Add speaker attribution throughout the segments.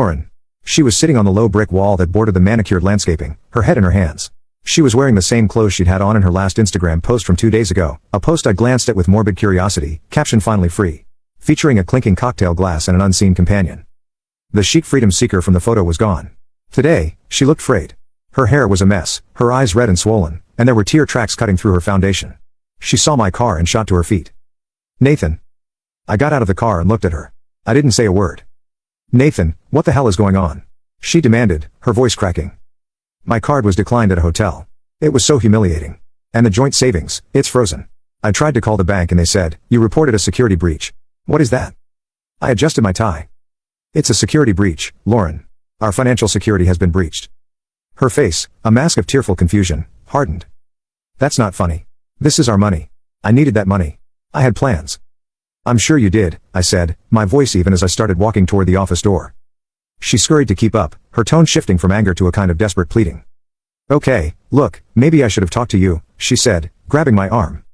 Speaker 1: Lauren. She was sitting on the low brick wall that bordered the manicured landscaping, her head in her hands. She was wearing the same clothes she'd had on in her last Instagram post from 2 days ago, a post I glanced at with morbid curiosity, caption finally free. Featuring a clinking cocktail glass and an unseen companion. The chic freedom seeker from the photo was gone. Today, she looked frayed. Her hair was a mess, her eyes red and swollen, and there were tear tracks cutting through her foundation. She saw my car and shot to her feet. "Nathan." I got out of the car and looked at her. I didn't say a word. "Nathan, what the hell is going on?" she demanded, her voice cracking. "My card was declined at a hotel. It was so humiliating. And the joint savings, it's frozen. I tried to call the bank and they said, you reported a security breach." "What is that?" I adjusted my tie. "It's a security breach, Lauren. Our financial security has been breached." Her face, a mask of tearful confusion, hardened. "That's not funny. This is our money. I needed that money. I had plans." "I'm sure you did," I said, my voice even as I started walking toward the office door. She scurried to keep up, her tone shifting from anger to a kind of desperate pleading. "Okay, look, maybe I should have talked to you," she said, grabbing my arm.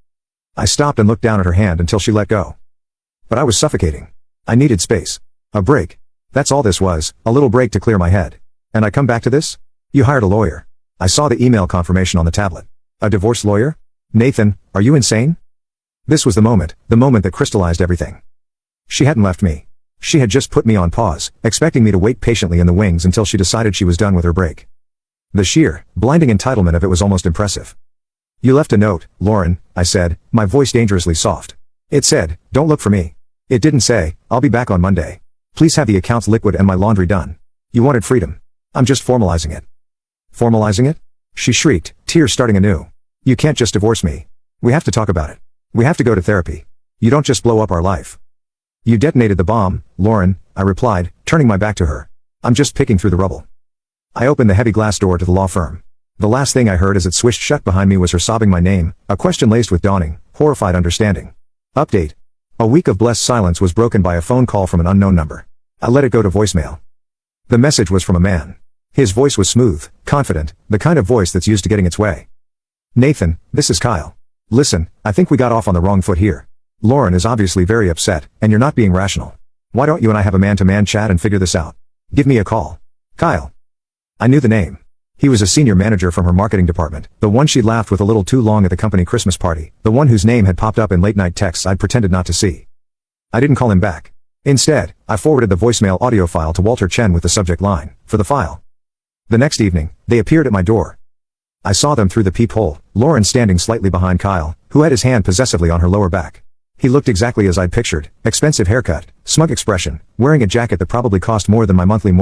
Speaker 1: I stopped and looked down at her hand until she let go. But I was suffocating. I needed space. A break. That's all this was, a little break to clear my head. "And I come back to this? You hired a lawyer." I saw the email confirmation on the tablet. "A divorce lawyer? Nathan, are you insane?" This was the moment that crystallized everything. She hadn't left me. She had just put me on pause, expecting me to wait patiently in the wings until she decided she was done with her break. The sheer, blinding entitlement of it was almost impressive. "You left a note, Lauren," I said, my voice dangerously soft. "It said, don't look for me. It didn't say, I'll be back on Monday. Please have the accounts liquid and my laundry done. You wanted freedom. I'm just formalizing it." "Formalizing it?" she shrieked, tears starting anew. "You can't just divorce me. We have to talk about it. We have to go to therapy. You don't just blow up our life." "You detonated the bomb, Lauren," I replied, turning my back to her. "I'm just picking through the rubble." I opened the heavy glass door to the law firm. The last thing I heard as it swished shut behind me was her sobbing my name, a question laced with dawning, horrified understanding. Update. A week of blessed silence was broken by a phone call from an unknown number. I let it go to voicemail. The message was from a man. His voice was smooth, confident, the kind of voice that's used to getting its way. "Nathan, this is Kyle. Listen, I think we got off on the wrong foot here. Lauren is obviously very upset, and you're not being rational. Why don't you and I have a man-to-man chat and figure this out? Give me a call." Kyle. I knew the name. He was a senior manager from her marketing department, the one she'd laughed with a little too long at the company Christmas party, the one whose name had popped up in late-night texts I'd pretended not to see. I didn't call him back. Instead, I forwarded the voicemail audio file to Walter Chen with the subject line, "For the file." The next evening, they appeared at my door. I saw them through the peephole, Lauren standing slightly behind Kyle, who had his hand possessively on her lower back. He looked exactly as I'd pictured, expensive haircut, smug expression, wearing a jacket that probably cost more than my monthly